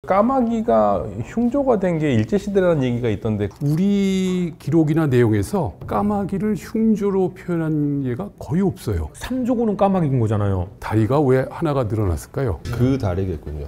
까마귀가 흉조가 된 게 일제시대라는 얘기가 있던데 우리 기록이나 내용에서 까마귀를 흉조로 표현한 예가 거의 없어요. 삼조고는 까마귀인 거잖아요. 다리가 왜 하나가 늘어났을까요? 그 다리겠군요.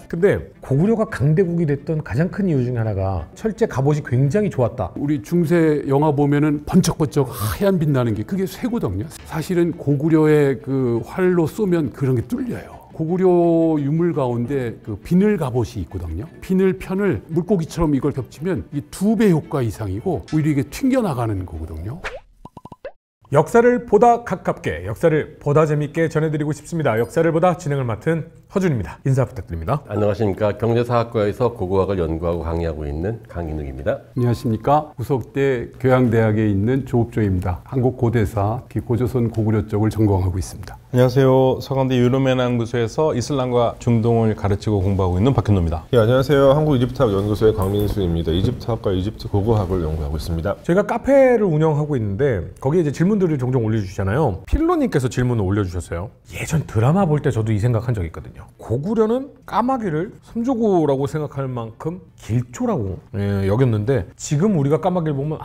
근데 고구려가 강대국이 됐던 가장 큰 이유 중에 하나가 철제 갑옷이 굉장히 좋았다. 우리 중세 영화 보면은 번쩍번쩍 하얀 빛나는 게 그게 쇠거든요. 사실은 고구려의 그 활로 쏘면 그런 게 뚫려요. 고구려 유물 가운데 그 비늘 갑옷이 있거든요. 비늘 편을 물고기처럼 이걸 겹치면 이 2배 효과 이상이고 오히려 이게 튕겨나가는 거거든요. 역사를 보다 가깝게, 역사를 보다 재밌게 전해드리고 싶습니다. 역사를 보다 진행을 맡은 허준입니다. 인사 부탁드립니다. 안녕하십니까. 경제사학과에서 고고학을 연구하고 강의하고 있는 강인욱입니다. 안녕하십니까. 구석대 교양대학에 있는 조업조입니다. 한국 고대사, 특히 고조선 고구려 쪽을 전공하고 있습니다. 안녕하세요. 서강대 유럽연구소에서 이슬람과 중동을 가르치고 공부하고 있는 박현노입니다. 예, 안녕하세요. 한국이집트학연구소의 강민수입니다. 이집트학과 이집트 고고학을 연구하고 있습니다. 저희가 카페를 운영하고 있는데 거기에 이제 질문들을 종종 올려주시잖아요. 필로님께서 질문을 올려주셨어요. 예전 드라마 볼 때 저도 이 생각한 적이 있거든요. 고구려는 까마귀를 삼조고라고 생각할 만큼 길조라고 여겼는데 지금 우리가 까마귀를 보면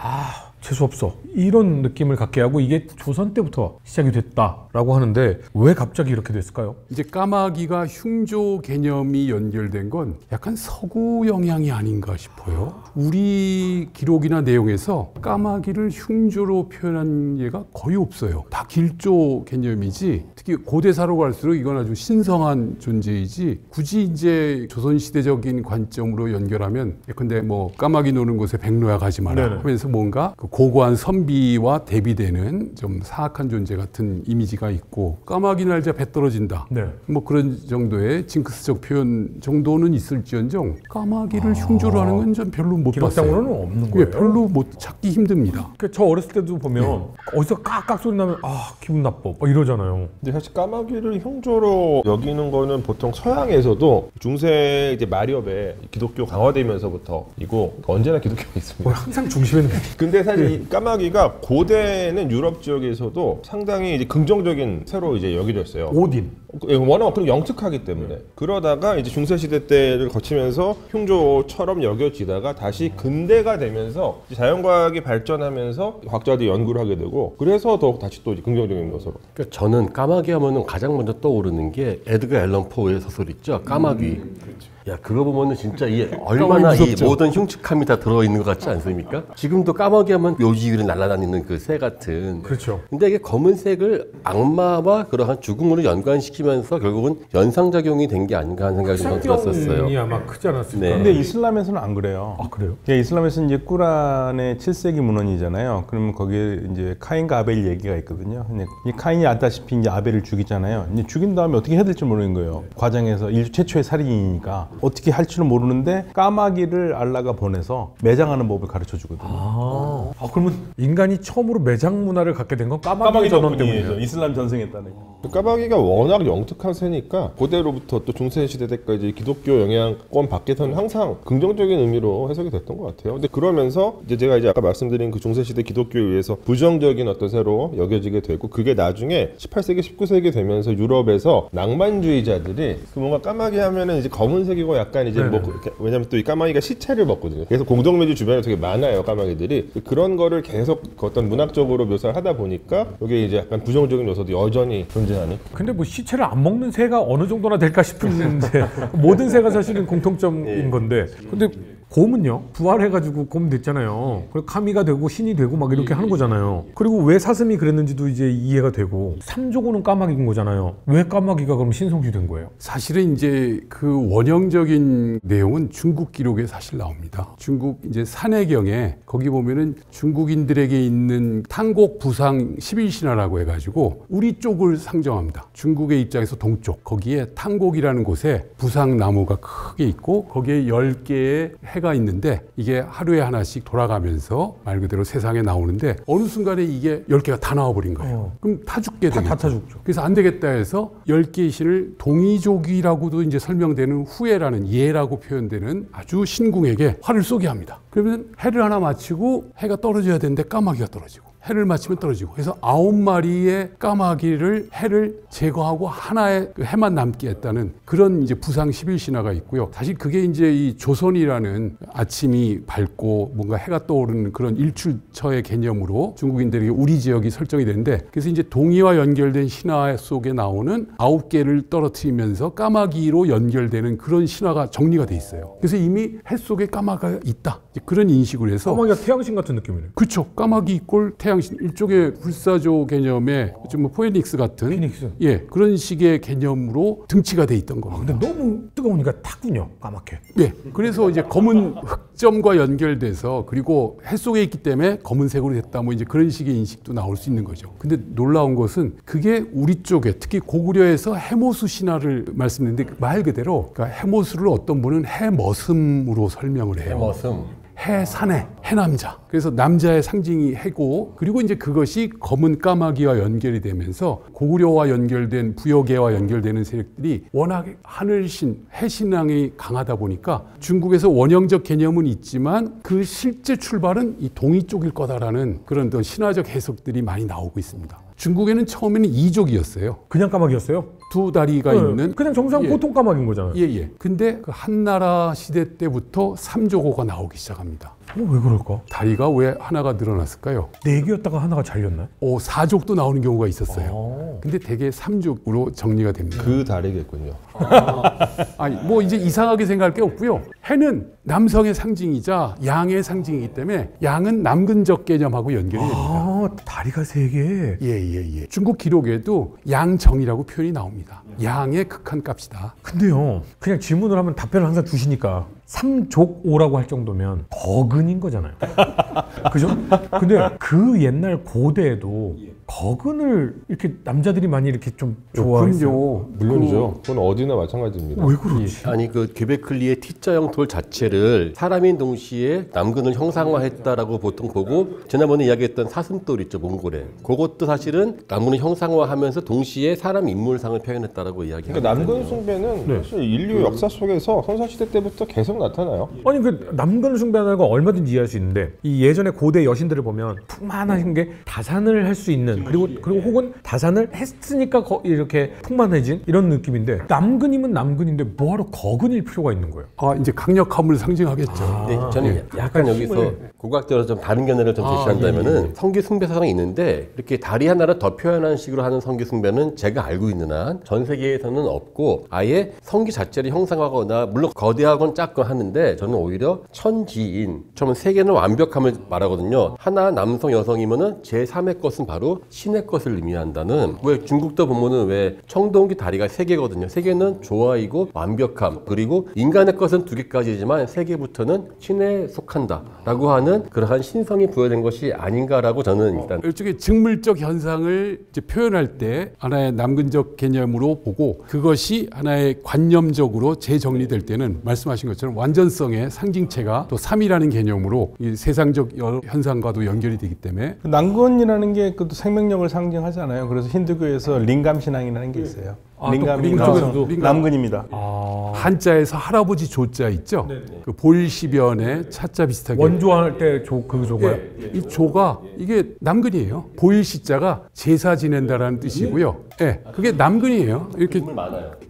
재수없어 이런 느낌을 갖게 하고 이게 조선 때부터 시작이 됐다라고 하는데 왜 갑자기 이렇게 됐을까요? 이제 까마귀가 흉조 개념이 연결된 건 약간 서구 영향이 아닌가 싶어요. 우리 기록이나 내용에서 까마귀를 흉조로 표현한 예가 거의 없어요. 다 길조 개념이지, 특히 고대사로 갈수록 이건 아주 신성한 존재이지, 굳이 이제 조선시대적인 관점으로 연결하면 예컨대 뭐 까마귀 노는 곳에 백로야 가지 마라 하면서 뭔가 고고한 선비와 대비되는 좀 사악한 존재 같은 이미지가 있고, 까마귀 날자 배 떨어진다 뭐 그런 정도의 징크스적 표현 정도는 있을지언정 까마귀를 흉조로 하는 건 전 별로 못 봤어요. 기록상으로는 없는 거예요? 예, 별로 못 찾기 힘듭니다. 저 어렸을 때도 보면 어디서 깍깍 소리 나면 기분 나빠 막 이러잖아요. 근데 사실 까마귀를 흉조로 여기는 거는 보통 서양에서도 중세 이제 마렵에 기독교 강화되면서부터이고 언제나 기독교가 있습니다. 항상 중심에는 근데 사실 이 까마귀가 고대는 유럽 지역에서도 상당히 이제 긍정적인 새로 이제 여겨졌어요. 오딘. 워낙 그런 영특하기 때문에. 그러다가 이제 중세 시대 때를 거치면서 흉조처럼 여겨지다가 다시 근대가 되면서 자연과학이 발전하면서 과학자들이 연구를 하게 되고, 그래서 더욱 다시 또 긍정적인 요소로. 그러니까 저는 까마귀 하면은 가장 먼저 떠오르는 게 에드거 앨런 포의 소설 있죠. 까마귀. 야, 그거 보면은 진짜 이 얼마나 이 모든 흉측함이 다 들어있는 것 같지 않습니까? 지금도 까마귀 하면 묘지 위를 날아다니는 그 새 같은. 그렇죠. 근데 이게 검은색을 악마와 그러한 죽음으로 연관시키면서 결국은 연상작용이 된 게 아닌가 하는 생각이 좀 들었었어요. 아마 크지 않았을까. 네. 근데 이슬람에서는 안 그래요. 그래요? 이슬람에서는 이제 꾸란의 7세기 문헌이잖아요. 그러면 거기에 이제 카인과 아벨 얘기가 있거든요. 근데 이 카인이 알다시피 이제 아벨을 죽이잖아요. 이제 죽인 다음에 어떻게 해야 될지 모르는 거예요. 과정에서 인류 최초의 살인이니까 어떻게 할지는 모르는데 까마귀를 알라가 보내서 매장하는 법을 가르쳐 주거든요. 그러면 인간이 처음으로 매장 문화를 갖게 된 건 까마귀 전원 때문이에요. 이슬람 전승에 따른. 까마귀가 워낙 영특한 새니까 고대로부터 또 중세시대 때까지 기독교 영향권 밖에서는 항상 긍정적인 의미로 해석이 됐던 것 같아요. 근데 그러면서 이제 제가 이제 아까 말씀드린 그 중세시대 기독교에 의해서 부정적인 어떤 새로 여겨지게 되고, 그게 나중에 18세기, 19세기 되면서 유럽에서 낭만주의자들이 그 뭔가 까마귀 하면은 이제 검은색이고 약간 이제 뭐 왜냐면 또 이 까마귀가 시체를 먹거든요. 그래서 공동묘지 주변에 되게 많아요, 까마귀들이. 그런 거를 계속 어떤 문학적으로 묘사를 하다 보니까 이게 이제 약간 부정적인 요소도 여전히 존재하는. 근데 뭐 시체를 안 먹는 새가 어느 정도나 될까 싶은데 모든 새가 사실은 공통점인 건데, 근데 곰은요? 부활해가지고 곰 됐잖아요. 그리고 카미가 되고 신이 되고 막 이렇게 하는 거잖아요. 그리고 왜 사슴이 그랬는지도 이제 이해가 되고, 삼조고는 까마귀인 거잖아요. 왜 까마귀가 그럼 신성시 된 거예요? 사실은 이제 그 원형적인 내용은 중국 기록에 사실 나옵니다. 중국 이제 산해경에 거기 보면은 중국인들에게 있는 탕곡 부상 11신화라고 해가지고 우리 쪽을 상정합니다. 중국의 입장에서 동쪽, 거기에 탕곡이라는 곳에 부상나무가 크게 있고 거기에 10개의 해가 있는데 이게 하루에 하나씩 돌아가면서 말 그대로 세상에 나오는데 어느 순간에 이게 10개가 다 나와버린 거예요. 그럼 다 죽게 되겠죠. 다 죽죠. 그래서 안 되겠다 해서 10개의 신을 동이족이라고도 이제 설명되는 후예라는 예라고 표현되는 아주 신궁에게 활을 쏘게 합니다. 그러면 해를 하나 마치고 해가 떨어져야 되는데 까마귀가 떨어지고, 해를 맞추면 떨어지고. 그래서 9마리의 까마귀를 해를 제거하고 하나의 그 해만 남게 했다는 그런 이제 부상 10일 신화가 있고요. 사실 그게 이제 이 조선이라는 아침이 밝고 뭔가 해가 떠오르는 그런 일출처의 개념으로 중국인들에게 우리 지역이 설정이 되는데, 그래서 이제 동이와 연결된 신화 속에 나오는 9개를 떨어뜨리면서 까마귀로 연결되는 그런 신화가 정리가 돼 있어요. 그래서 이미 해 속에 까마귀가 있다. 그런 인식을 해서 까마귀가 태양신 같은 느낌이네요. 그렇죠. 까마귀 이꼴 태양신, 일종의 불사조 개념의 좀 뭐 포에닉스 같은 피닉스. 예, 그런 식의 개념으로 등치가 돼 있던 겁니다. 근데 너무 뜨거우니까 타군요, 까맣게. 예, 그래서 이제 검은 흑점과 연결돼서, 그리고 해 속에 있기 때문에 검은색으로 됐다, 뭐 이제 그런 식의 인식도 나올 수 있는 거죠. 근데 놀라운 것은 그게 우리 쪽에, 특히 고구려에서 해모수 신화를 말씀드렸는데 말 그대로 그러니까 해모수를 어떤 분은 해머슴으로 설명을 해요. 해머슴. 해사내, 해남자. 그래서 남자의 상징이 해고, 그리고 이제 그것이 검은 까마귀와 연결이 되면서 고구려와 연결된 부여계와 연결되는 세력들이 워낙 하늘신, 해신앙이 강하다 보니까 중국에서 원형적 개념은 있지만 그 실제 출발은 이 동이 쪽일 거다라는 그런 또 신화적 해석들이 많이 나오고 있습니다. 중국에는 처음에는 이족이었어요. 그냥 까마귀였어요? 두 다리가 있는. 그냥 정상 예. 보통 까마귀인 거잖아요. 예. 근데 그 한나라 시대 때부터 삼조고가 나오기 시작합니다. 왜 그럴까? 다리가 왜 하나가 늘어났을까요? 4개였다가 하나가 잘렸나요? 사족도 나오는 경우가 있었어요. 근데 대개 삼족으로 정리가 됩니다. 그 다르겠군요. 아니, 뭐 이제 이상하게 생각할 게 없고요. 해는 남성의 상징이자 양의 상징이기 때문에 양은 남근적 개념하고 연결이 됩니다. 다리가 3개. 예. 중국 기록에도 양정이라고 표현이 나옵니다. 양의 극한 값이다. 근데요, 그냥 질문을 하면 답변을 항상 주시니까 삼족오라고 할 정도면 거근인 거잖아요. 그죠? 근데 그 옛날 고대에도 거근을 이렇게 남자들이 많이 이렇게 좀 좋아했어요. 물론이죠. 그건 어디나 마찬가지입니다. 왜 그러지? 아니 그 궤베클리의 T자형 돌 자체를 사람인 동시에 남근을 형상화했다라고 보통 보고, 지난번에 이야기했던 사슴돌 있죠, 몽골에. 그것도 사실은 남근을 형상화하면서 동시에 사람 인물상을 표현했다라고 이야기합니다. 그러니까 남근 숭배는 사실 인류 역사 속에서 선사시대 때부터 계속 나타나요. 아니 그 남근 숭배하는 거 얼마든지 이해할 수 있는데, 이 예전에 고대 여신들을 보면 풍만하신 게 다산을 할 수 있는, 그리고 혹은 다산을 했으니까 이렇게 풍만해진 이런 느낌인데, 남근이면 남근인데 뭐하러 거근일 필요가 있는 거예요? 이제 강력함을 상징하겠죠. 네, 저는 약간 여기서 고각적으로 좀 다른 견해를 좀 제시한다면은 성기 숭배 사상이 있는데, 이렇게 다리 하나를 더 표현하는 식으로 하는 성기 숭배는 제가 알고 있는 한 전 세계에서는 없고, 아예 성기 자체를 형상화하거나, 물론 거대하건 작건 하는데, 저는 오히려 천지인, 처음에 세계는 완벽함을 말하거든요. 하나 남성 여성이면은 제3의 것은 바로 신의 것을 의미한다는, 왜 중국도 보면은 왜 청동기 다리가 3개거든요. 3개는 조화이고 완벽함, 그리고 인간의 것은 2개까지지만 3개부터는 신에 속한다라고 하는 그러한 신성이 부여된 것이 아닌가라고 저는 일단 일종의 직물적 현상을 이제 표현할 때 하나의 남근적 개념으로 보고, 그것이 하나의 관념적으로 재정리될 때는 말씀하신 것처럼 완전성의 상징체가 또 3이라는 개념으로 이 세상적 현상과도 연결이 되기 때문에. 남근이라는 게 그 생명력을 상징하잖아요. 그래서 힌두교에서 링감 신앙이라는 게 있어요. 링감이 쪽에서도 남근입니다. 한자에서 할아버지 조자 있죠? 그 보일시변의 차자 비슷하게. 원조할 때 그 조가요? 이 조가 이게 남근이에요. 보일시자가 제사 지낸다라는 뜻이고요. 예, 그게 남근이에요. 이렇게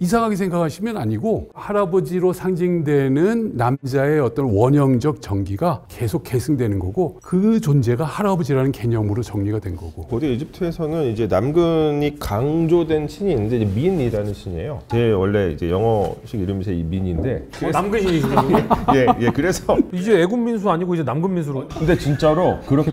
이상하게 생각하시면 아니고, 할아버지로 상징되는 남자의 어떤 원형적 정기가 계속 계승되는 거고, 그 존재가 할아버지라는 개념으로 정리가 된 거고. 고대 이집트에서는 이제 남근이 강조된 신이 있는데, 이제 민이라는 신이에요. 제 원래 이제 영어식 이름이 제 민인데. 남근신이시군요. 예, 그래서 이제 애군 민수 아니고 이제 남근 민수로. 근데 진짜로 그렇게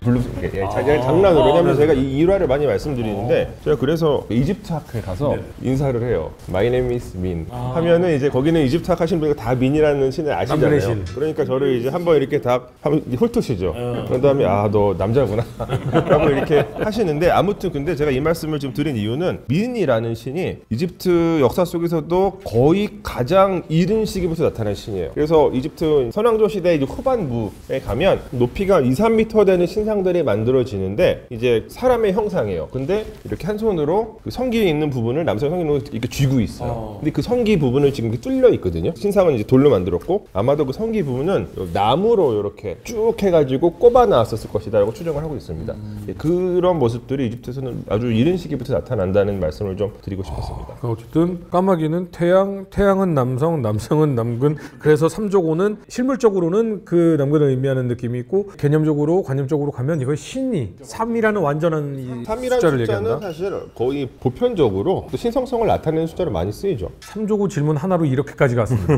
장난으로. 왜냐면 제가 이 일화를 많이 말씀드리는데, 제가 그래서 이집트 학에 가서 인사를 해요. My name is Min 하면은 이제 거기는 이집트 학 하신 분이 다 민이라는 신을 아시잖아요. 신. 그러니까 저를 이제 한번 이렇게 딱 하면 훑으시죠. 그런 다음에 너 남자구나 라고 이렇게 하시는데, 아무튼 근데 제가 이 말씀을 좀 드린 이유는, 민이라는 신이 이집트 역사 속에서도 거의 가장 이른 시기부터 나타난 신이에요. 그래서 이집트 선왕조 시대 이제 후반부에 가면 높이가 2, 3m 되는 신상들이 만들어지는데, 이제 사람의 형상이에요. 근데 이렇게 한 손으로 그 성기에 있는 부분을 남성 성기로 이렇게 쥐고 있어요. 근데 그 성기 부분은 지금 이렇게 뚫려 있거든요. 신상은 이제 돌로 만들었고 아마도 그 성기 부분은 나무로 이렇게 쭉 해가지고 꼽아 나왔었을 것이다라고 추정을 하고 있습니다. 예, 그런 모습들이 이집트에서는 아주 이른 시기부터 나타난다는 말씀을 좀 드리고 싶었습니다. 어쨌든 까마귀는 태양, 태양은 남성, 남성은 남근. 그래서 삼조고는 실물적으로는 그 남근을 의미하는 느낌이 있고 개념적으로 관념적으로 가면 이거 신이 3이라는 완전한 이 3이라는 숫자를 숫자는 얘기한다. 사실 거의 보편적으로 또 신성성을 나타내는 숫자로 많이 쓰이죠. 삼조고 질문 하나로 이렇게까지 갔습니다.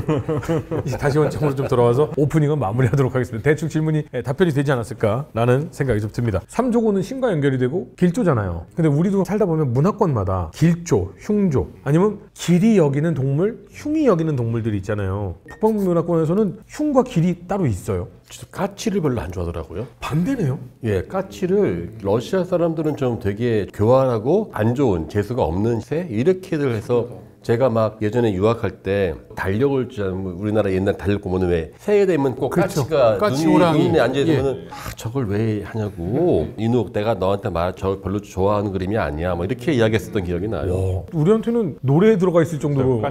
이제 다시 원점으로 좀 돌아와서 오프닝은 마무리하도록 하겠습니다. 대충 질문이 답변이 되지 않았을까라는 생각이 좀 듭니다. 삼조고는 신과 연결이 되고 길조잖아요. 근데 우리도 살다 보면 문화권마다 길조, 흉조 아니면 길이 여기는 동물, 흉이 여기는 동물들이 있잖아요. 북방 문화권에서는 흉과 길이 따로 있어요. 까치를 별로 안 좋아하더라고요. 반대네요. 예, 까치를 러시아 사람들은 좀 되게 교활하고 안 좋은 재수가 없는 새 이렇게들 해서 제가 막 예전에 유학할 때 달력을 우리나라 옛날 달력 보면은 왜 새해 되면 꼭 그렇죠. 까치가 까치 호랑이. 눈에 앉아 있으면은 저걸 왜 하냐고 이누 내가 너한테 저 별로 좋아하는 그림이 아니야 뭐 이렇게 이야기했었던 기억이 나요. 우리한테는 노래에 들어가 있을 정도로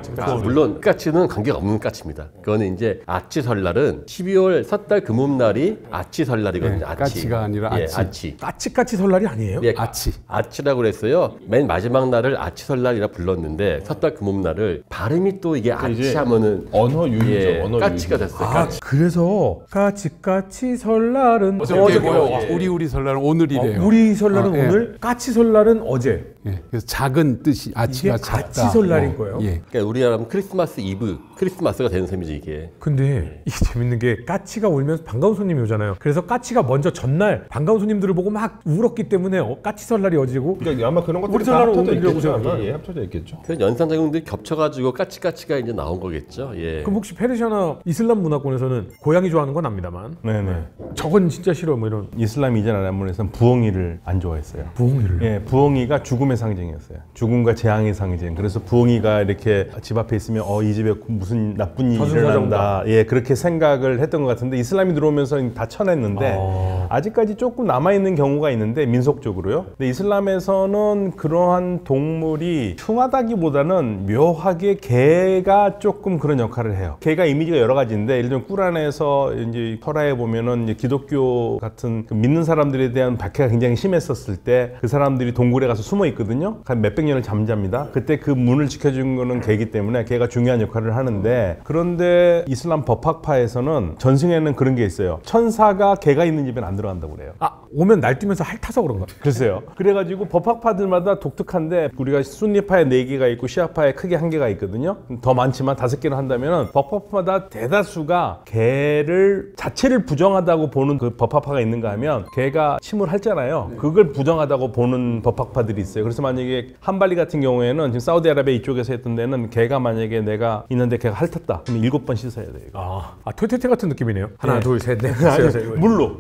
물론 까치는 관계가 없는 까치입니다. 그거는 이제 아치 설날은 12월 섣달 금음날이 아치 설날이거든요. 아치. 까치가 아니라 예, 아치. 아치. 까치까치 설날이 아니에요? 예, 아치. 아치라고 그랬어요. 맨 마지막 날을 아치 설날이라 불렀는데 섣달 금음날을 발음이 또 이게 아치 하면은 언어 유희죠. 예, 언어 까치가 유희. 됐어요. 아, 까치. 그래서 까치까치 설날은 어저께 우리 설날은 오늘이래요. 우리 설날은 아, 예. 오늘, 까치 설날은 어제. 예, 그래서 작은 뜻이 이게 아치가 작다. 아치 설날인 거예요. 예. 그러니까 우리나라는 크리스마스 이브, 크리스마스가 되는 셈이죠 이게. 근데 이게 재밌는 게 까치가 울면서 반가운 손님이 오잖아요. 그래서 까치가 먼저 전날 반가운 손님들을 보고 막 울었기 때문에 까치 설날이 어제고 그러니까 아마 그런 것들이 우리 설날은 합쳐져 오늘이라고 있겠죠. 아마. 생각해요. 예, 합쳐져 있겠죠. 그래서 연산작용들이 겹쳐가지고 까치까치가 이제 나온 거겠죠. 예. 그럼 혹시 페르시아나 이슬람 문화권에서는 고양이 좋아하는 건 압니다만 네네. 저건 진짜 싫어 뭐 이런 이슬람 이전 아랍문에서는 부엉이를 안 좋아했어요. 부엉이를 예, 부엉이가 죽음의 상징이었어요. 죽음과 재앙의 상징. 그래서 부엉이가 이렇게 집 앞에 있으면 이 집에 무슨 나쁜 일이 일어난다. 예, 그렇게 생각을 했던 것 같은데 이슬람이 들어오면서 다 쳐냈는데 아직까지 조금 남아 있는 경우가 있는데 민속적으로요. 근데 이슬람에서는 그러한 동물이 흉하다기보다는 묘하게 개가 조금 그런 역할을 해요. 개가 이미지가 여러 가지인데 예를 들면 꾸란에서 이제 토라에 보면은 이제 기독교 같은 그 믿는 사람들에 대한 박해가 굉장히 심했었을 때 그 사람들이 동굴에 가서 숨어 있거든요. 한 몇백 년을 잠잡니다. 그때 그 문을 지켜준 거는 개이기 때문에 개가 중요한 역할을 하는데 그런데 이슬람 법학파에서는 전승에는 그런 게 있어요. 천사가 개가 있는 집에는 안 들어간다고 그래요. 오면 날뛰면서 핥아서 그런가? 글쎄요. 그래가지고 법학파들마다 독특한데 우리가 순니파에 4개가 있고 시아파에 크게 1개가 있거든요. 더 많지만 5개를 한다면 법학파마다 대다수가 개를 자체를 부정하다고 보는 그 법학파가 있는가 하면 개가 침을 핥잖아요. 그걸 부정하다고 보는 법학파들이 있어요. 그래서 만약에 한발리 같은 경우에는 지금 사우디아라비아 이쪽에서 했던 데는 개가 만약에 내가 있는데 개가 핥았다. 그러면 7번 씻어야 돼요. 이거. 퇴퇴퇴 같은 느낌이네요. 하나 네. 둘 셋 넷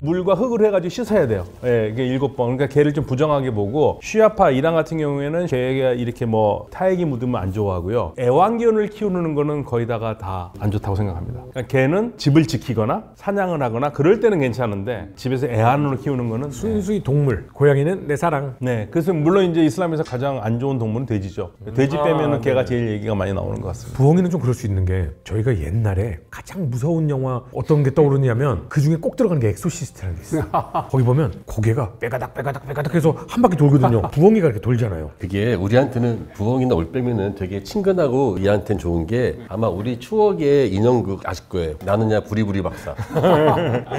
물과 흙으로 해가지고 씻어야 돼요. 예, 이게 7번. 그러니까 개를 좀 부정하게 보고 쉬아파 이란 같은 경우에는 개가 이렇게 뭐 타액이 묻으면 안 좋아하고요. 애완견을 키우는 거는 거의 다가 다 안 좋다고 생각합니다. 그러니까 개는 집을 지키거나 사냥을 하거나 그럴 때는 괜찮은데 집에서 애완으로 키우는 거는 순수히 동물. 고양이는 내 사랑. 네. 그래서 물론 이제 이슬람에서 가장 안 좋은 동물은 돼지죠. 돼지 빼면은 개가 제일 얘기가 많이 나오는 것 같습니다. 부엉이는 좀 그럴 수 있는 게 저희가 옛날에 가장 무서운 영화 어떤 게 떠오르냐면 그 중에 꼭 들어가는 게 엑소시스트라는 게 있어요. 거기 보면 고개가 빼가닥 해서 한 바퀴 돌거든요. 부엉이가 이렇게 돌잖아요. 그게 우리한테는 부엉이나 올빼미는 되게 친근하고 얘한테는 좋은 게 아마 우리 추억의 인형극 아실 거예요. 나는야 부리부리 박사.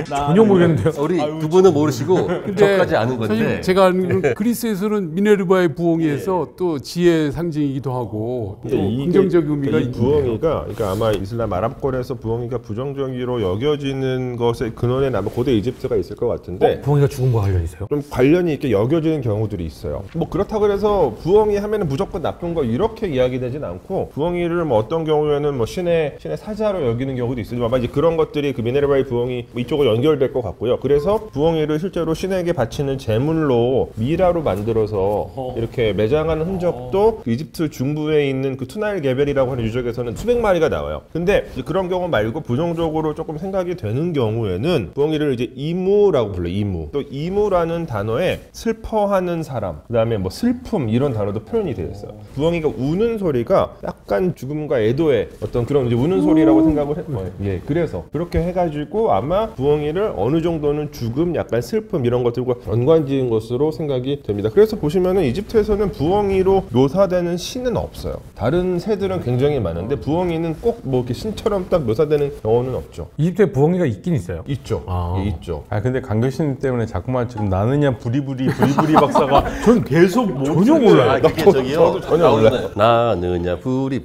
전혀 모르겠는데요. 우리 두 분은 모르시고 저까지 아는 건데. 사실 제가 아는 그리스에서는 미네르바의 부엉이에서 또 지혜의 상징이기도 하고 또 긍정적 의미가 이 있는 부엉이가 그러니까 아마 이슬람 아랍권에서 부엉이가 부정적으로 여겨지는 것의 근원에 아마 고대 이집트가 있을 것 같은데 부엉이가 죽음과 관련이 있어요? 좀 관련이 있게 여겨지는 경우들이 있어요. 뭐 그렇다고 해서 부엉이 하면은 무조건 나쁜 거 이렇게 이야기되진 않고 부엉이를 뭐 어떤 경우에는 뭐 신의 사자로 여기는 경우도 있어요. 아마 이제 그런 것들이 그 미네르바의 부엉이 뭐 이쪽으로 연결될 것 같고요. 그래서 부엉이를 실제로 신에게 바치는 제물로 미라로 만들어서 이렇게 매장하는 흔적도 그 이집트 중부에 있는 그 투나일 게벨이라고 하는 유적에서는 수백 마리가 나와요. 근데 이제 그런 경우 말고 부정적으로 조금 생각이 되는 경우에는 부엉이를 이제 이무라고 불러요. 이무. 또 이무라는 단어에 슬퍼하는 사람, 그다음에 뭐 슬픔 이런 단어도 표현이 되어 있어요. 부엉이가 우는 소리가 약간 죽음과 애도의 어떤 그런 이제 우는 소리라고 생각을 했어요. 예, 그래서 그렇게 해가지고 아마 부엉이를 어느 정도는 죽음, 약간 슬픔 이런 것들과 연관지은 것으로 생각이 됩니다. 그래서 보시면은 이집트에서는 부엉이로 묘사되는 신은 없어요. 다른 새들은 굉장히 많은데 부엉이는 꼭 뭐 이렇게 신처럼 딱 묘사되는 경우는 없죠. 이집트에 부엉이가 있긴 있어요. 있죠. 예, 있죠. 근데 강교신 때문에 자꾸만 지금 나느냐 부리부리 박사가 전 계속 전혀 몰라요. 아, 그게 저기요. 저도 전혀 몰라요. 나느냐 부리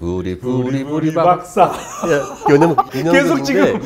박사. 계속 지금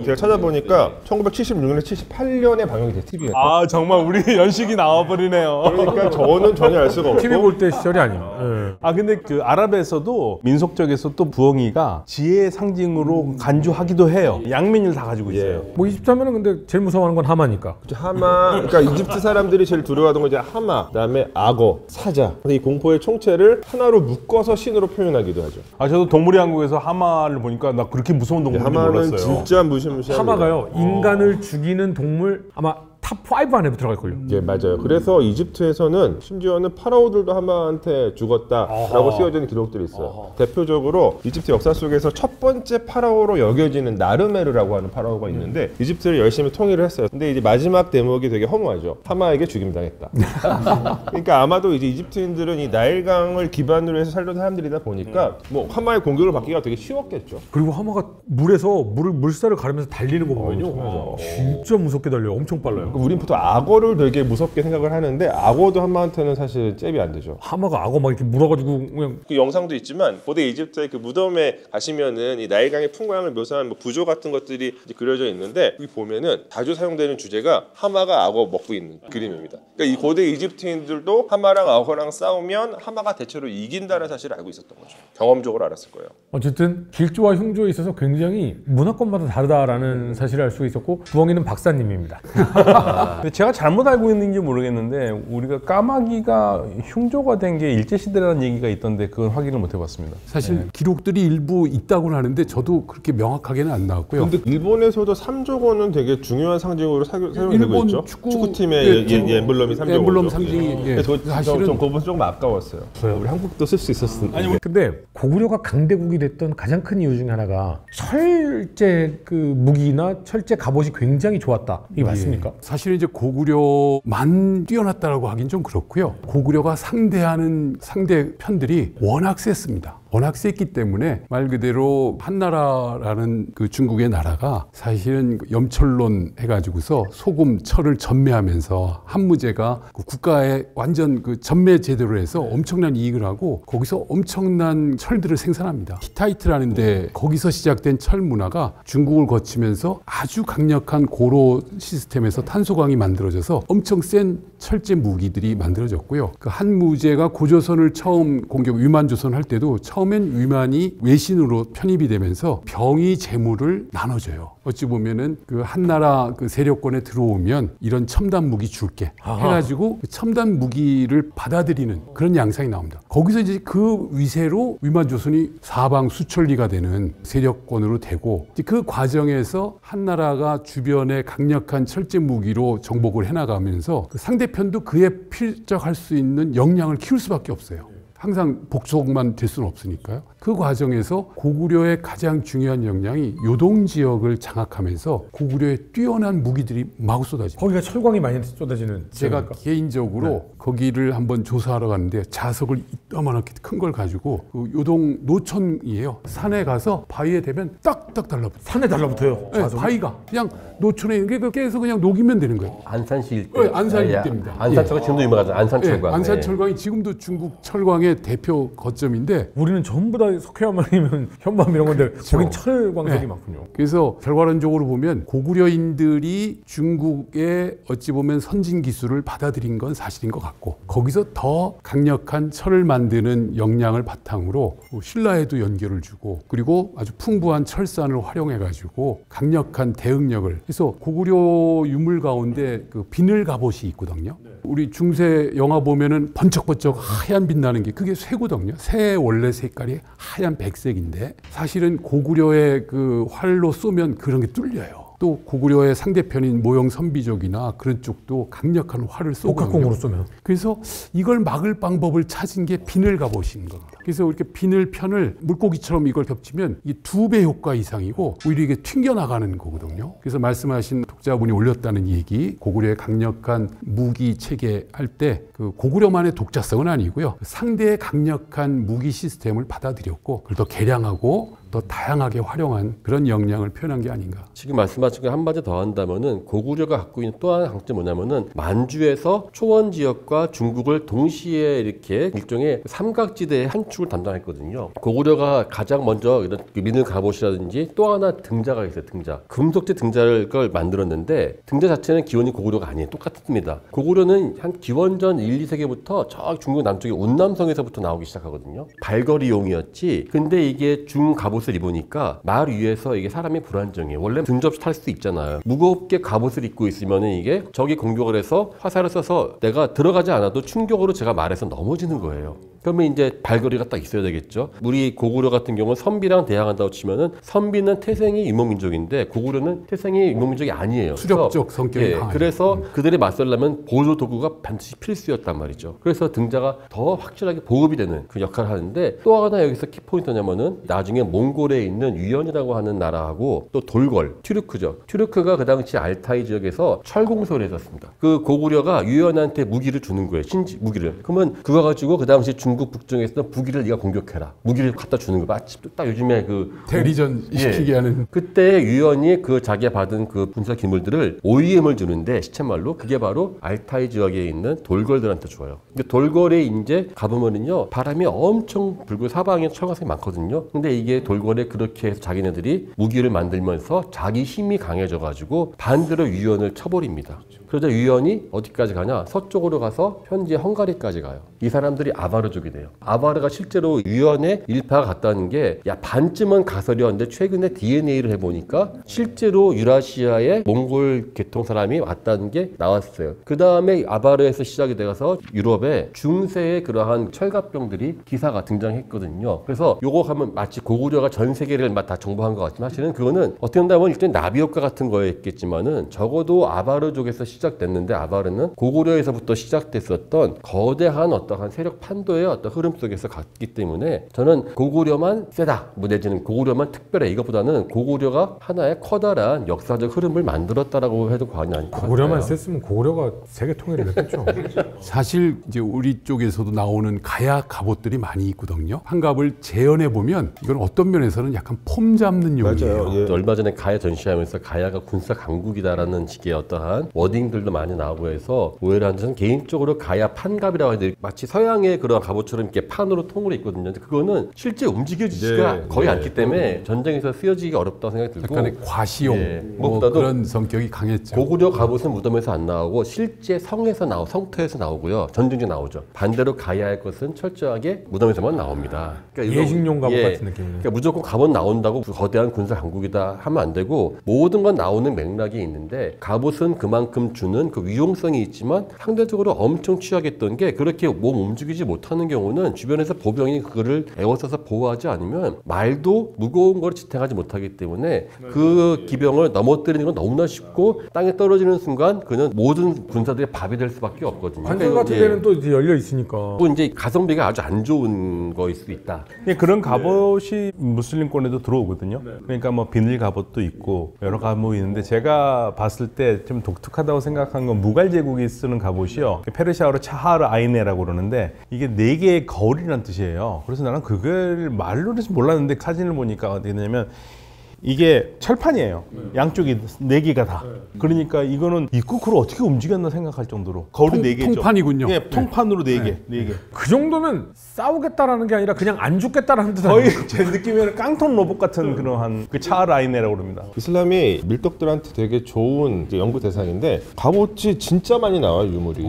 제가 찾아보니까 1976년에 78년에 방영이 돼 TV에. 정말 우리 연식이 나와버리네요. 그러니까 저는 전혀 알 수가 없고. TV 볼 때 시절이 아니에요. 근데 그 아랍에서도 민속적에서 또 부엉이가 지혜의 상징으로 간주하기도 해요. 양면을 다 가지고 있어요. 뭐 이집트하면은 근데 제일 무서워하는 건 하마니까. 하마, 그러니까 이집트 사람들이 제일 두려워하던 건 이제 하마, 그다음에 악어, 사자. 이 공포의 총체를 하나로 묶어서 신으로 표현하기도 하죠. 저도 동물의 왕국에서 하마를 보니까 나 그렇게 무서운 동물인지 하마는 몰랐어요. 진짜 무시무시합니다. 하마가요 인간을 죽이는 동물 아마 탑 5 안에 들어갈걸요. 예, 맞아요. 그래서 이집트에서는 심지어는 파라오들도 하마한테 죽었다라고 쓰여지는 기록들이 있어요. 대표적으로 이집트 역사 속에서 첫 번째 파라오로 여겨지는 나르메르라고 하는 파라오가 있는데 이집트를 열심히 통일을 했어요. 근데 이제 마지막 대목이 되게 허무하죠. 하마에게 죽임당했다. 그러니까 아마도 이제 이집트인들은 이 나일강을 기반으로 해서 살던 사람들이다 보니까 뭐 하마의 공격을 받기가 되게 쉬웠겠죠. 그리고 하마가 물에서 물살을 가르면서 달리는 거 보면요. 진짜 무섭게 달려요. 엄청 빨라요. 우린 보통 악어를 되게 무섭게 생각을 하는데 악어도 하마한테는 사실 잽이 안 되죠. 하마가 악어 막 이렇게 물어가지고 그냥 그 영상도 있지만 고대 이집트의 그 무덤에 가시면은 이 나일강의 풍광을 묘사한 뭐 부조 같은 것들이 이제 그려져 있는데 여기 보면은 자주 사용되는 주제가 하마가 악어 먹고 있는 그림입니다. 그러니까 이 고대 이집트인들도 하마랑 악어랑 싸우면 하마가 대체로 이긴다는 사실을 알고 있었던 거죠. 경험적으로 알았을 거예요. 어쨌든 길조와 흉조에 있어서 굉장히 문화권마다 다르다라는 사실을 알 수 있었고 부엉이는 박사님입니다. 근데 제가 잘못 알고 있는지 모르겠는데 우리가 까마귀가 흉조가 된 게 일제시대라는 얘기가 있던데 그건 확인을 못 해봤습니다. 사실 기록들이 일부 있다고는 하는데 저도 그렇게 명확하게는 안 나왔고요. 근데 일본에서도 삼조고는 되게 중요한 상징으로 사용되고 일본 있죠. 축구팀의 축구팀의 엠블럼이 삼조고죠. 엠블럼 상징이 사실은 좀 그건 조금 아까웠어요. 우리 한국도 쓸 수 있었으니까. 근데 고구려가 강대국이 됐던 가장 큰 이유 중에 하나가 철제 그 무기나 철제 갑옷이 굉장히 좋았다. 이게 맞습니까? 사실 이제 고구려만 뛰어났다라고 하긴 좀 그렇고요. 고구려가 상대하는 상대편들이 워낙 셌습니다. 워낙 셌기 때문에 말 그대로 한나라라는 그 중국의 나라가 사실은 염철론 해가지고서 소금, 철을 전매하면서 한무제가 그 국가에 완전 그 전매 제대로 해서 엄청난 이익을 하고 거기서 엄청난 철들을 생산합니다. 히타이트라는 데 거기서 시작된 철 문화가 중국을 거치면서 아주 강력한 고로 시스템에서 탄소광이 만들어져서 엄청 센 철제 무기들이 만들어졌고요. 그 한무제가 고조선을 처음 공격 위만조선 할 때도 처음엔 위만이 외신으로 편입이 되면서 병이 재물을 나눠줘요. 어찌 보면은 그 한나라 그 세력권에 들어오면 이런 첨단 무기 줄게 해가지고 그 첨단 무기를 받아들이는 그런 양상이 나옵니다. 거기서 이제 그 위세로 위만조선이 사방 수천리가 되는 세력권으로 되고 이제 그 과정에서 한나라가 주변에 강력한 철제 무기로 정복을 해나가면서 그 상대편도 그에 필적할 수 있는 역량을 키울 수밖에 없어요. 항상 복속만 될 수는 없으니까요. 그 과정에서 고구려의 가장 중요한 역량이 요동 지역을 장악하면서 고구려의 뛰어난 무기들이 마구 쏟아집니다. 거기가 철광이 많이 쏟아지는 제가 지역입니까? 개인적으로 거기를 한번 조사하러 갔는데 자석을 이따만하게 큰 걸 가지고 그 요동 노천이에요. 산에 가서 바위에 대면 딱딱 달라붙어요. 산에 달라붙어요. 네, 바위가 그냥 노천에 있는 게 깨서 그냥 녹이면 되는 거예요. 안산시 일대. 네, 안산 일대입니다. 안산철강 지금도 유명하죠. 안산철강. 네, 안산철강이 지금도 중국 철광의 대표 거점인데 우리는 전부 다 석회암이면 현밤 이런 건데 거긴 철광석이 네. 많군요. 그래서 결과론적으로 보면 고구려인들이 중국의 어찌 보면 선진 기술을 받아들인 건 사실인 것 같고 거기서 더 강력한 철을 만드는 역량을 바탕으로 신라에도 연결을 주고 그리고 아주 풍부한 철산을 활용해 가지고 강력한 대응력을 그래서 고구려 유물 가운데 그 비늘 갑옷이 있거든요. 우리 중세 영화 보면은 번쩍번쩍 하얀 빛나는 게 그게 쇠거든요. 쇠의 원래 색깔이 하얀 백색인데 사실은 고구려의 그 활로 쏘면 그런 게 뚫려요. 또 고구려의 상대편인 모형 선비족이나 그런 쪽도 강력한 활을 쏘거든요. 복합공으로 쏘면. 그래서 이걸 막을 방법을 찾은 게 비늘 갑옷인 겁니다. 그래서 이렇게 비늘 편을 물고기처럼 이걸 겹치면 이게 2배 효과 이상이고 오히려 이게 튕겨나가는 거거든요. 그래서 말씀하신 독자분이 올렸다는 얘기, 고구려의 강력한 무기 체계 할 때 그 고구려만의 독자성은 아니고요. 상대의 강력한 무기 시스템을 받아들였고 그걸 더 개량하고 더 다양하게 활용한 그런 역량을 표현한 게 아닌가. 지금 말씀하신 거 한마디 더 한다면은 고구려가 갖고 있는 또 하나의 강점이 뭐냐면은 만주에서 초원 지역과 중국을 동시에 이렇게 일종의 삼각지대의 한 축을 담당했거든요. 고구려가 가장 먼저 이런 미늘 갑옷이라든지 또 하나 등자가 있어요. 등자. 금속재 등자를 만들었는데 등자 자체는 기원이 고구려가 아니에요. 똑같습니다. 고구려는 한 기원전 1, 2세기부터 저 중국 남쪽의 운남성에서부터 나오기 시작하거든요. 발걸이용이었지. 근데 이게 중갑옷을 입으니까 말 위에서 이게 사람이 불안정해요. 원래 등접시 탈 수 있잖아요. 무겁게 갑옷을 입고 있으면은 이게 적이 공격을 해서 화살을 쏴서 내가 들어가지 않아도 충격으로 제가 말에서 넘어지는 거예요. 그러면 이제 발걸이가 딱 있어야 되겠죠. 우리 고구려 같은 경우는 선비랑 대항한다고 치면은 선비는 태생이 유목민족인데 고구려는 태생이 유목민족이 아니에요. 수렵적 성격이 강해요. 그래서 그들이 맞서려면 보조 도구가 반드시 필수였단 말이죠. 그래서 등자가 더 확실하게 보급이 되는 그 역할을 하는데 또 하나 여기서 키포인트냐면은 나중에 몽골에 있는 유연이라고 하는 나라하고 또 돌궐, 튀르크죠. 튀르크가 그 당시 알타이 지역에서 철공소를 했었습니다. 그 고구려가 유연한테 무기를 주는 거예요. 신지 무기를. 그러면 그거 가지고 그 당시 중국 북쪽에서 무기를 네가 공격해라. 무기를 갖다 주는 거 마치 딱 요즘에 그 대리전 시키게 하는. 그때 유연이 그 자기가 받은 그 군사 기물들을 OEM을 주는데 시쳇말로 그게 바로 알타이 지역에 있는 돌궐들한테 줘요. 근데 돌궐에 이제 가보면은요 바람이 엄청 불고 사방에 철광석이 많거든요. 근데 이게 돌궐에 그렇게 해서 자기네들이 무기를 만들면서 자기 힘이 강해져가지고 반대로 유연을 쳐버립니다. 그러자 유연이 어디까지 가냐? 서쪽으로 가서 현재 헝가리까지 가요. 이 사람들이 아바르족이 돼요. 아바르가 실제로 유연의 일파가 갔다는 게 야 반쯤은 가설이었는데 최근에 DNA를 해보니까 실제로 유라시아의 몽골 계통 사람이 왔다는 게 나왔어요. 그 다음에 아바르에서 시작이 돼서 유럽에 중세의 그러한 철갑병들이 기사가 등장했거든요. 그래서 요거 하면 마치 고구려가 전 세계를 다 정복한 것 같지만 사실은 그거는 어떻게 보면 일종의 나비 효과 같은 거였겠지만은 적어도 아바르족에서 시작됐는데 아바르는 고구려에서부터 시작됐었던 거대한 어떠한 세력 판도의 어떤 흐름 속에서 갔기 때문에 저는 고구려만 세다, 내지는 고구려만 특별해 이것보다는 고구려가 하나의 커다란 역사적 흐름을 만들었다라고 해도 과언이 아닐 것 같아요. 고구려만 셌으면 고구려가 세계 통일을 했겠죠. 사실 이제 우리 쪽에서도 나오는 가야 갑옷들이 많이 있거든요. 한 갑을 재현해 보면 이건 어떤 면에서는 약간 폼 잡는 용이에요. 맞아요. 예. 얼마 전에 가야 전시하면서 가야가 군사 강국이다라는 식의 어떠한 워딩들도 많이 나오고 해서 오해를 하는 저는 개인적으로 가야 판갑이라고 하는데 마치 서양의 그런 갑옷처럼 이렇게 판으로 통으로 있거든요. 근데 그거는 실제 움직여지지가 거의 않기 때문에 전쟁에서 쓰여지기 어렵다고 생각이 들고 약간의 과시용 뭐 무엇보다도 그런 성격이 강했죠. 고구려 갑옷은 무덤에서 안 나오고 실제 성터에서 나오고요. 전쟁에 나오죠. 반대로 가야의 것은 철저하게 무덤에서만 나옵니다. 그러니까 예식용 갑옷 같은 느낌이네요. 그러니까 무조건 갑옷 나온다고 거대한 군사 강국이다 하면 안 되고 모든 건 나오는 맥락이 있는데 갑옷은 그만큼 주는 그 위용성이 있지만 상대적으로 엄청 취약했던 게 그렇게 몸 움직이지 못하는 경우는 주변에서 보병이 그거를 에워싸서 보호하지 않으면 말도 무거운 걸 지탱하지 못하기 때문에 그 기병을 넘어뜨리는 건 너무나 쉽고 땅에 떨어지는 순간 그는 모든 군사들의 밥이 될 수밖에 없거든요. 관전 같은 데는 또 이제 열려 있으니까. 또 이제 가성비가 아주 안 좋은 거일 수도 있다. 그런 갑옷이 무슬림권에도 들어오거든요. 그러니까 뭐 비늘 갑옷도 있고 여러 갑옷이 있는데 제가 봤을 때 좀 독특하다고 생각한 건 무갈 제국이 쓰는 갑옷이요. 페르시아어로 차하르 아이네라고 그러는데 이게 4개의 거울이라는 뜻이에요. 그래서 나는 그걸 말로 해서 몰랐는데 사진을 보니까 어떻게 되냐면 이게 철판이에요. 양쪽이 4개가 다. 그러니까 이거는 입구 그걸 어떻게 움직였나 생각할 정도로 거울이 4개죠. 통판이군요. 예, 통판으로 4개. 4개. 그 정도면 싸우겠다라는 게 아니라 그냥 안 죽겠다라는 뜻 거의 아니에요? 제 느낌에는 깡통 로봇 같은 그러한 그 차하라이네라고 그럽니다. 이슬람이 밀떡들한테 되게 좋은 이제 연구 대상인데 갑옷이 진짜 많이 나와요, 유물이.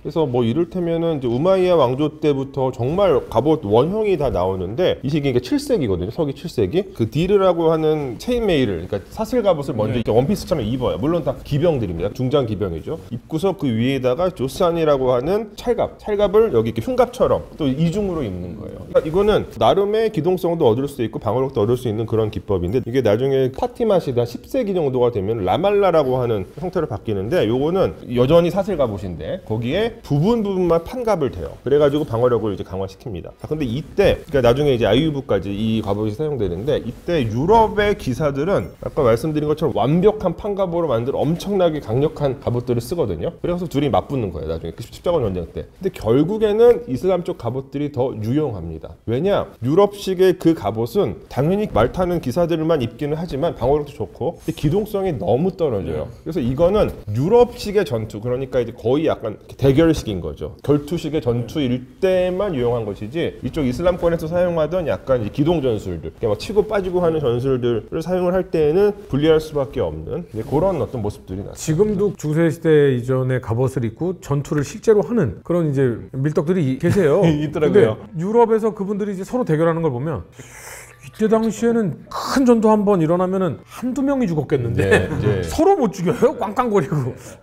그래서 뭐 이를테면은 이제 우마이야 왕조 때부터 정말 갑옷 원형이 다 나오는데 이 시기가 7세기거든요. 서기 7세기. 그 디르라고 하는 긴 체인메일을, 그러니까 사슬 갑옷을 먼저 이렇게 원피스처럼 입어요. 물론 다 기병들입니다. 중장 기병이죠. 입고서 그 위에다가 조산이라고 하는 찰갑을 여기 이렇게 흉갑처럼 또 이중으로 입는 거예요. 그러니까 이거는 나름의 기동성도 얻을 수 있고 방어력도 얻을 수 있는 그런 기법인데, 이게 나중에 파티마시드 한 10세기 정도가 되면 라말라라고 하는 형태로 바뀌는데, 요거는 여전히 사슬 갑옷인데 거기에 부분만 판갑을 대요. 그래가지고 방어력을 이제 강화시킵니다. 자, 근데 이때, 그러니까 나중에 이제 아이유부까지 이 갑옷이 사용되는데, 이때 유럽의 기사들은 아까 말씀드린 것처럼 완벽한 판갑으로 만든 엄청나게 강력한 갑옷들을 쓰거든요. 그래서 둘이 맞붙는 거예요, 나중에 십자군 전쟁 때. 근데 결국에는 이슬람 쪽 갑옷들이 더 유용합니다. 왜냐? 유럽식의 그 갑옷은 당연히 말 타는 기사들만 입기는 하지만 방어력도 좋고, 근데 기동성이 너무 떨어져요. 그래서 이거는 유럽식의 전투, 그러니까 이제 거의 약간 대결식인 거죠. 결투식의 전투일 때만 유용한 것이지, 이쪽 이슬람권에서 사용하던 약간 기동 전술들, 막 치고 빠지고 하는 전술들을 사용을 할 때에는 불리할 수밖에 없는 그런 어떤 모습들이 나타납니다. 지금도 중세시대 이전의 갑옷을 입고 전투를 실제로 하는 그런 이제 밀떡들이 계세요. 있더라고요. 근데 유럽에서 그분들이 이제 서로 대결하는 걸 보면, 이때 당시에는 큰 전투 한번 일어나면은 한두 명이 죽었겠는데 서로 못 죽여요? 꽝꽝거리고.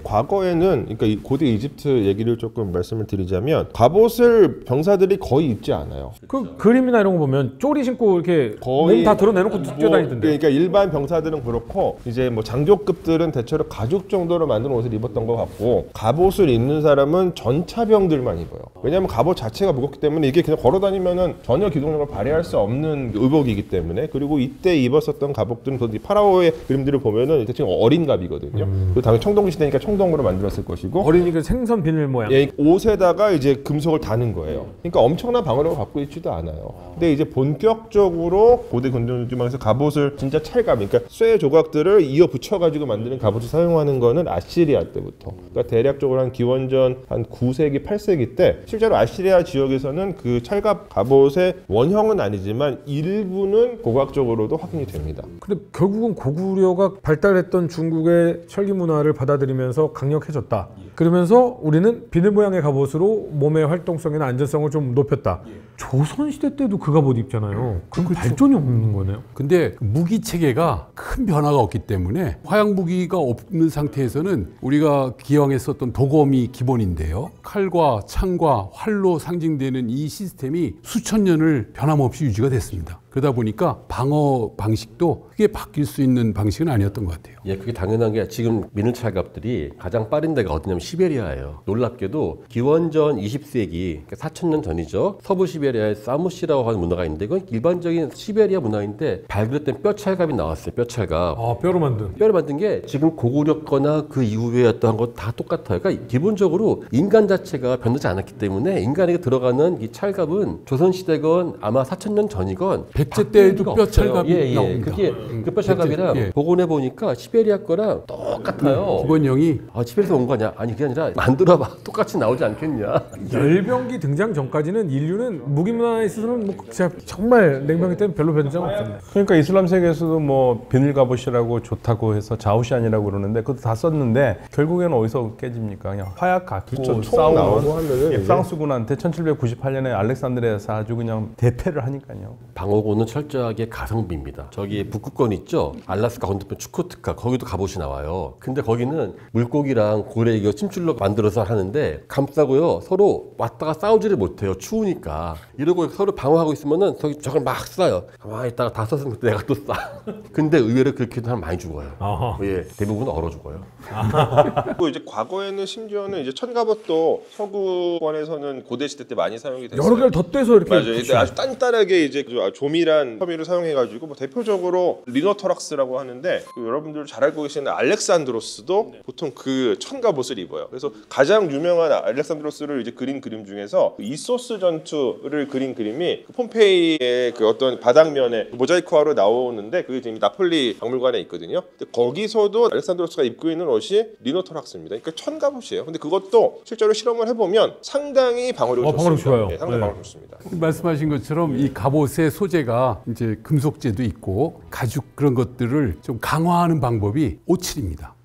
과거에는, 그러니까 이 고대 이집트 얘기를 조금 말씀을 드리자면, 갑옷을 병사들이 거의 입지 않아요. 그 그림이나 이런 거 보면 쪼리 신고 이렇게 몸 다 드러내놓고 뛰어다니던데. 그러니까 일반 병사들은 그렇고, 이제 뭐 장교급들은 대체로 가죽 정도로 만든 옷을 입었던 것 같고, 갑옷을 입는 사람은 전차병들만 입어요. 왜냐하면 갑옷 자체가 무겁기 때문에 이게 그냥 걸어다니면은 전혀 기동력을 발휘할 수 없는 의복이기 때문에. 그리고 이때 입었었던 갑옷들은 파라오의 그림들을 보면은 대충 어린 갑이거든요. 그 당연히 청동 시대니까 청동으로 만들었을 것이고, 어린이가 생선 비늘 모양. 예, 옷에다가 이제 금속을 다는 거예요. 그러니까 엄청난 방어력을 갖고 있지도 않아요. 근데 이제 본격적으로 고대 근동주망에서 갑옷을 진짜 찰갑, 그러니까 쇠 조각들을 이어 붙여가지고 만드는 갑옷을 사용하는 거는 아시리아 때부터. 그러니까 대략적으로 한 기원전 한 9세기, 8세기 때 실제로 아시리아 지역에서는 그 찰갑 갑옷의 원형은 아니지만 일부는 고각적으로도 확인이 됩니다. 근데 결국은 고구려가 발달했던 중국의 철기 문화를 받아들이면서 강력해졌다. 그러면서 우리는 비늘 모양의 갑옷으로 몸의 활동성이나 안전성을 좀 높였다. 조선시대 때도 그 갑옷 입잖아요. 그럼 발전이 없는 거네요. 근데 무기 체계가 큰 변화가 없기 때문에 화약 무기가 없는 상태에서는 우리가 기왕에 썼던 도검이 기본인데요. 칼과 창과 활로 상징되는 이 시스템이 수천 년을 변함없이 유지가 됐습니다. 그러다 보니까 방어 방식도 크게 바뀔 수 있는 방식은 아니었던 것 같아요. 예, 그게 당연한 게 지금 미늘찰갑들이 가장 빠른 데가 어디냐면 시베리아예요. 놀랍게도 기원전 20세기, 그러니까 4,000년 전이죠. 서부 시베리아에 사무시라고 하는 문화가 있는데 이건 일반적인 시베리아 문화인데 발굴했던 뼈찰갑이 나왔어요. 뼈찰갑. 아, 뼈로 만든. 뼈를 만든 게 지금 고구려 거나 그 이후에 어떤 것 다 똑같아요. 그러니까 기본적으로 인간 자체가 변하지 않았기 때문에 인간에게 들어가는 이 찰갑은 조선시대건 아마 4,000년 전이건 백제 때에도 뼈찰갑이 나옵니다. 그게 그 뼈찰갑이랑 복원해 보니까 시베리아 거랑 똑같아요. 기본형이 시베리아에서 온 거 아니야? 아니 그게 아니라 만들어봐. 똑같이 나오지 않겠냐? 열병기 등장 전까지는 인류는 무기 문화에 있어서는 뭐 진짜 정말 냉병기 때는 별로 변장 없었네. 그러니까 이슬람 세계에서도 뭐 비늘 갑옷이라고 좋다고 해서 자우시안이라고 그러는데 그것도 다 썼는데 결국에는 어디서 깨집니까? 그냥 화약 갖고 그렇죠. 총 나오고 하면은 프랑스군한테 1798년에 알렉산드리아에서 아주 그냥 대패를 하니까요. 방어고는 철저하게 가성비입니다. 저기 북극권 있죠? 알라스카 건너편 추코트카 거기도 갑옷이 나와요. 근데 거기는 물고기랑 고래 이거 침출로 만들어서 하는데 감싸고요. 서로 왔다가 싸우지를 못해요. 추우니까. 이러고 서로 방어하고 있으면은 저걸 막 쏴요. 가만히 있다가 다 썼으면 내가 또 쏴. 근데 의외로 그렇게 하면 많이 죽어요. 예, 대부분 얼어 죽어요. 그리고 이제 과거에는 심지어는 이제 천갑옷도 서구권에서는 고대 시대 때 많이 사용이 됐어요. 여러 개를 덧대서 이렇게. 맞아요. 이때 아주 단단하게 이제 조밀한 섬유를 사용해가지고 뭐 대표적으로 리노토락스라고 하는데 여러분들 잘 알고 계시는 알렉산드로스도 보통 그 천갑옷을 입어요. 그래서 가장 유명한 알렉산드로스를 이제 그린 그림 중에서 이소스 전투를 그린 그림이 폼페이의 그 어떤 바닥면에 모자이크화로 나오는데 그게 지금 나폴리 박물관에 있거든요. 근데 거기서도 알렉산드로스가 입고 있는 옷이 리노토락스입니다. 그러니까 천갑옷이에요. 근데 그것도 실제로 실험을 해보면 상당히 방어력이 좋습니다. 방어력 좋아요. 네, 상당히 방어력 좋습니다. 말씀하신 것처럼 이 갑옷의 소재가 이제 금속재도 있고 가죽 그런 것들을 좀 강화하는 방법이 오칠입니다.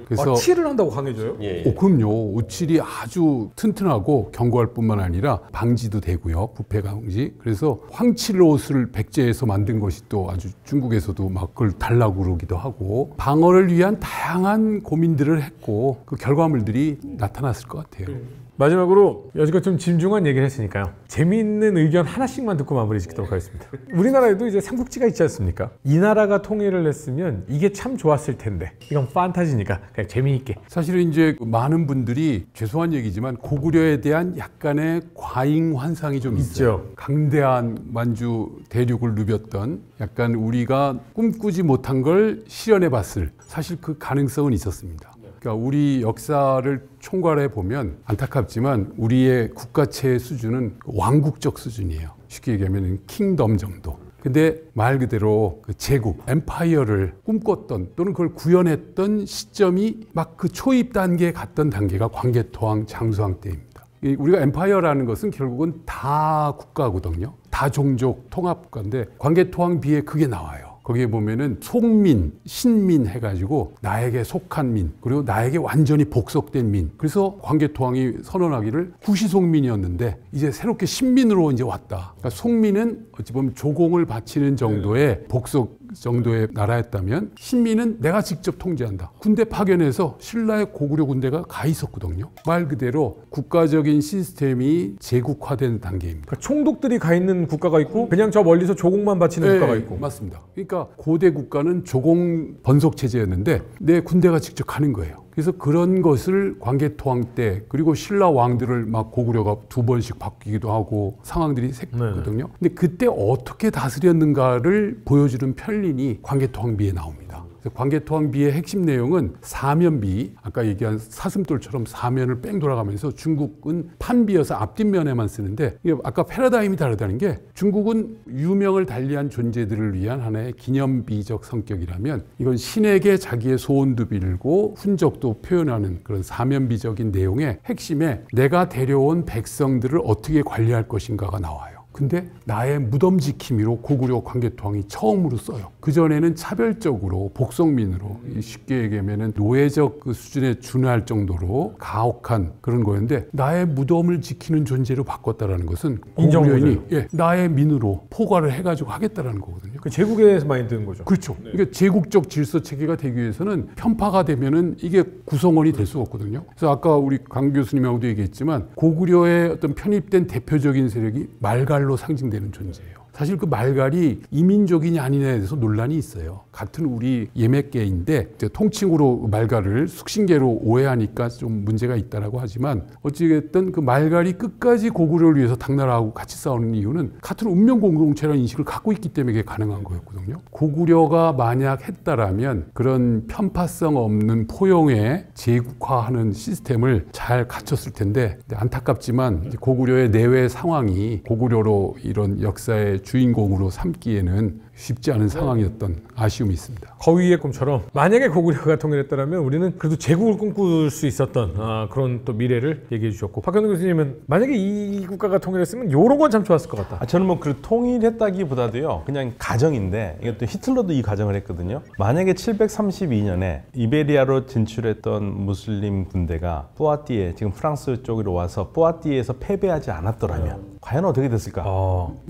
그래서 칠을 한다고 강해져요? 예, 예. 그럼요. 오칠이 아주 튼튼하고 견고할 뿐만 아니라 방지도 되고요. 부패 방지. 그래서 황칠 옷을 백제에서 만든 것이 또 아주 중국에서도 막 그걸 달라고 그러기도 하고 방어를 위한 다양한 고민들을 했고 그 결과물들이 나타났을 것 같아요. 마지막으로 여지껏 좀 진중한 얘기를 했으니까요. 재미있는 의견 하나씩만 듣고 마무리 짓도록 하겠습니다. 우리나라에도 이제 삼국지가 있지 않습니까? 이 나라가 통일을 했으면 이게 참 좋았을 텐데 이건 판타지니까 그냥 재미있게. 사실은 이제 많은 분들이 죄송한 얘기지만 고구려에 대한 약간의 과잉 환상이 좀 있어요. 강대한 만주 대륙을 누볐던 약간 우리가 꿈꾸지 못한 걸 실현해 봤을 사실 그 가능성은 있었습니다. 그러니까 우리 역사를 총괄해 보면 안타깝지만 우리의 국가체의 수준은 왕국적 수준이에요. 쉽게 얘기하면 킹덤 정도. 근데 말 그대로 그 제국, 엠파이어를 꿈꿨던 또는 그걸 구현했던 시점이 막 그 초입 단계에 갔던 단계가 광개토왕, 장수왕 때입니다. 우리가 엠파이어라는 것은 결국은 다 국가거든요. 다 종족 통합 국가인데 광개토왕 비에 그게 나와요. 거기에 보면은 속민, 신민 해가지고 나에게 속한 민, 그리고 나에게 완전히 복속된 민. 그래서 광개토왕이 선언하기를 구시속민이었는데 이제 새롭게 신민으로 이제 왔다. 그러니까 속민은 어찌 보면 조공을 바치는 정도의 복속 정도의 나라였다면 신민은 내가 직접 통제한다. 군대 파견해서 신라의 고구려 군대가 가 있었거든요. 말 그대로 국가적인 시스템이 제국화된 단계입니다. 그러니까 총독들이 가 있는 국가가 있고 그냥 저 멀리서 조공만 바치는 국가가 있고. 맞습니다. 그러니까 고대 국가는 조공 번속 체제였는데 내 군대가 직접 가는 거예요. 그래서 그런 것을 광개토왕 때 그리고 신라 왕들을 막 고구려가 2번씩 바뀌기도 하고 상황들이 생겼거든요. 근데 그때 어떻게 다스렸는가를 보여주는 편린이 광개토왕비에 나옵니다. 광개토왕비의 핵심 내용은 사면비, 아까 얘기한 사슴돌처럼 사면을 뺑 돌아가면서 중국은 판비여서 앞뒷면에만 쓰는데 이게 아까 패러다임이 다르다는 게 중국은 유명을 달리한 존재들을 위한 하나의 기념비적 성격이라면 이건 신에게 자기의 소원도 빌고 훈적도 표현하는 그런 사면비적인 내용의 핵심에 내가 데려온 백성들을 어떻게 관리할 것인가가 나와요. 근데 나의 무덤 지킴이로 고구려 광개토왕이 처음으로 써요. 그전에는 차별적으로 복속민으로 쉽게 얘기하면 노예적 그 수준에 준할 정도로 가혹한 그런 거였는데 나의 무덤을 지키는 존재로 바꿨다라는 것은 고구려인이 나의 민으로 포괄을 해가지고 하겠다라는 거거든요. 그 제국에서 많이 드는 거죠. 그렇죠. 그러니까 제국적 질서 체계가 되기 위해서는 편파가 되면은 이게 구성원이 될 수가 없거든요. 그래서 아까 우리 강 교수님하고도 얘기했지만 고구려의 어떤 편입된 대표적인 세력이 말갈로 상징되는 존재예요. 사실 그 말갈이 이민족이냐 아니냐에 대해서 논란이 있어요. 같은 우리 예맥계인데 통칭으로 말갈을 숙신계로 오해하니까 좀 문제가 있다라고 하지만 어찌됐든 그 말갈이 끝까지 고구려를 위해서 당나라하고 같이 싸우는 이유는 같은 운명 공동체라는 인식을 갖고 있기 때문에 그게 가능한 거였거든요. 고구려가 만약 했다라면 그런 편파성 없는 포용의 제국화하는 시스템을 잘 갖췄을 텐데 안타깝지만 고구려의 내외 상황이 고구려로 이런 역사의 주인공으로 삼기에는 쉽지 않은 상황이었던 아쉬움이 있습니다. 거위의 꿈처럼 만약에 고구려가 통일했다면 우리는 그래도 제국을 꿈꿀 수 있었던 그런 또 미래를 얘기해 주셨고 박현우 교수님은 만약에 이 국가가 통일했으면 이런 건 참 좋았을 것 같다. 저는 뭐 그 통일했다기보다도요 그냥 가정인데 이것도 히틀러도 이 가정을 했거든요. 만약에 732년에 이베리아로 진출했던 무슬림 군대가 뿌아띠에 지금 프랑스 쪽으로 와서 뿌아띠에서 패배하지 않았더라면 과연 어떻게 됐을까?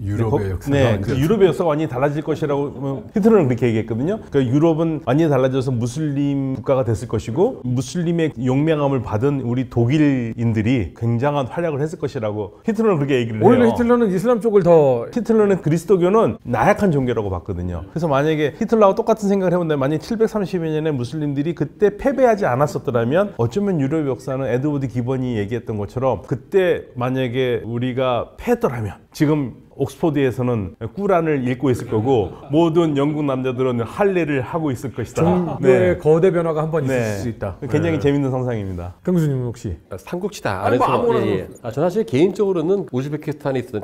유럽의 역사가 네, 그 유럽의 역사가 완전히 달라질 것이라고 히틀러는 그렇게 얘기했거든요. 그러니까 유럽은 완전히 달라져서 무슬림 국가가 됐을 것이고 무슬림의 용맹함을 받은 우리 독일인들이 굉장한 활약을 했을 것이라고 히틀러는 그렇게 얘기를 해요. 오히려 히틀러는 이슬람 쪽을 더 히틀러는 그리스도교는 나약한 종교라고 봤거든요. 그래서 만약에 히틀러하고 똑같은 생각을 해본다면 만약에 730년에 무슬림들이 그때 패배하지 않았었더라면 어쩌면 유럽 역사는 에드워드 기본이 얘기했던 것처럼 그때 만약에 우리가 패했더라면 지금 옥스퍼드에서는 꾸란을 읽고 있을 거고 모든 영국 남자들은 할례를 하고 있을 것이다. 종교의 거대 변화가 한 번 있을 수 있다. 굉장히 재밌는 상상입니다. 강 교수님은 혹시 삼국지다 안에서 저는 사실 개인적으로는 우즈베키스탄에 있었던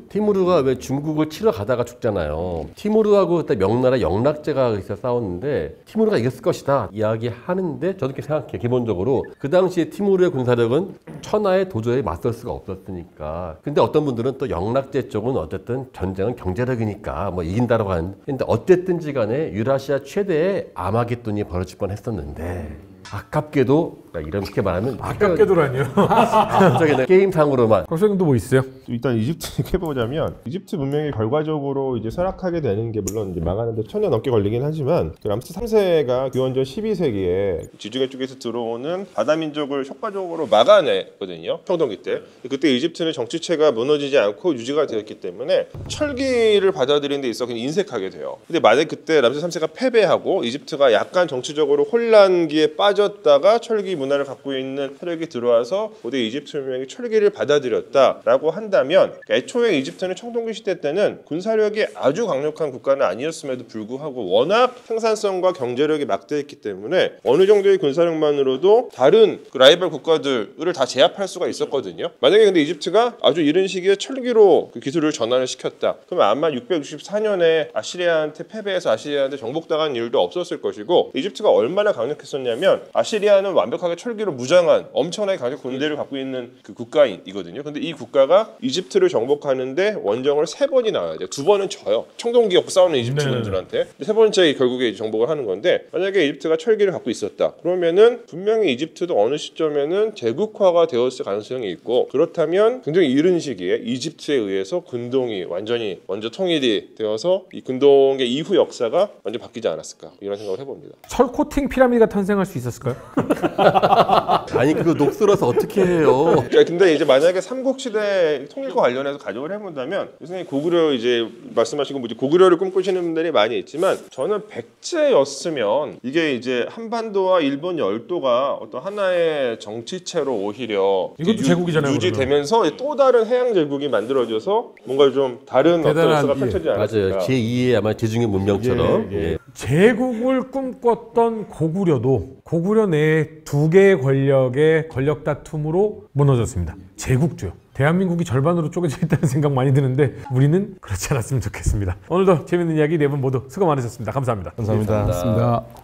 티무르가 왜 중국을 치러 가다가 죽잖아요. 티무르하고 그때 명나라 영락제가 있어 싸웠는데 티무르가 이겼을 것이다 이야기하는데 저도 이렇게 생각해요. 기본적으로 그 당시에 티무르의 군사력은 천하에 도저히 맞설 수가 없었으니까. 근데 어떤 분들은 또 영락제 쪽은 어쨌든 전쟁은 경제력이니까 뭐 이긴다라고 하는데 근데 어쨌든지 간에 유라시아 최대의 아마겟돈이 벌어질 뻔했었는데 아깝게도 이렇게 말하면 아깝게도라니요. 갑자기 게임상으로만 박사님도 뭐 있어요? 일단 이집트 해보자면 이집트 문명이 결과적으로 이제 쇠락하게 되는 게 물론 이제 망하는데 1000년 넘게 걸리긴 하지만 그 람세스 3세가 기원전 12세기에 지중해 쪽에서 들어오는 바다 민족을 효과적으로 막아냈거든요. 청동기 때. 그때 이집트는 정치체가 무너지지 않고 유지가 되었기 때문에 철기를 받아들이는 데 있어 그냥 인색하게 돼요. 근데 만약 그때 람세스 3세가 패배하고 이집트가 약간 정치적으로 혼란기에 빠졌다가 철기 문화를 갖고 있는 세력이 들어와서 고대 이집트 문명이 철기를 받아들였다라고 한다면 애초에 이집트는 청동기 시대 때는 군사력이 아주 강력한 국가는 아니었음에도 불구하고 워낙 생산성과 경제력이 막대했기 때문에 어느 정도의 군사력만으로도 다른 그 라이벌 국가들을 다 제압할 수가 있었거든요. 만약에 근데 이집트가 아주 이른 시기에 철기로 그 기술을 전환을 시켰다. 그러면 아마 664년에 아시리아한테 패배해서 아시리아한테 정복당한 일도 없었을 것이고 이집트가 얼마나 강력했었냐면 아시리아는 완벽하게 철기로 무장한 엄청나게 강력한 군대를 갖고 있는 그 국가이거든요. 근데 이 국가가 이집트를 정복하는데 원정을 3번이 나와야 돼요. 2번은 져요. 청동기 갖고 싸우는 이집트군들한테. 세 번째 결국에 정복을 하는 건데 만약에 이집트가 철기를 갖고 있었다. 그러면은 분명히 이집트도 어느 시점에는 제국화가 되었을 가능성이 있고 그렇다면 굉장히 이른 시기에 이집트에 의해서 군동이 완전히 먼저 통일이 되어서 이 군동의 이후 역사가 완전 바뀌지 않았을까 이런 생각을 해봅니다. 철 코팅 피라미드가 탄생할 수 있었을까요? 아니 그거 녹슬어서 어떻게 해요? 근데 이제 만약에 삼국시대 통일과 관련해서 가정을 해본다면 선생님 고구려 이제 말씀하시고 뭐지 고구려를 꿈꾸시는 분들이 많이 있지만 저는 백제였으면 이게 이제 한반도와 일본 열도가 어떤 하나의 정치체로 오히려 이것도 제국이잖아요. 유지되면서 또 다른 해양 제국이 만들어져서 뭔가 좀 다른 어떤 역사가 펼쳐지지 않았을까. 맞아요. 제2의 아마 제중의 문명처럼 예. 제국을 꿈꿨던 고구려도 고구려 내에 2개의 권력의 권력 다툼으로 무너졌습니다. 제국주요. 대한민국이 절반으로 쪼개져 있다는 생각 많이 드는데 우리는 그렇지 않았으면 좋겠습니다. 오늘도 재밌는 이야기 4분 모두 수고 많으셨습니다. 감사합니다. 감사합니다. 맞습니다.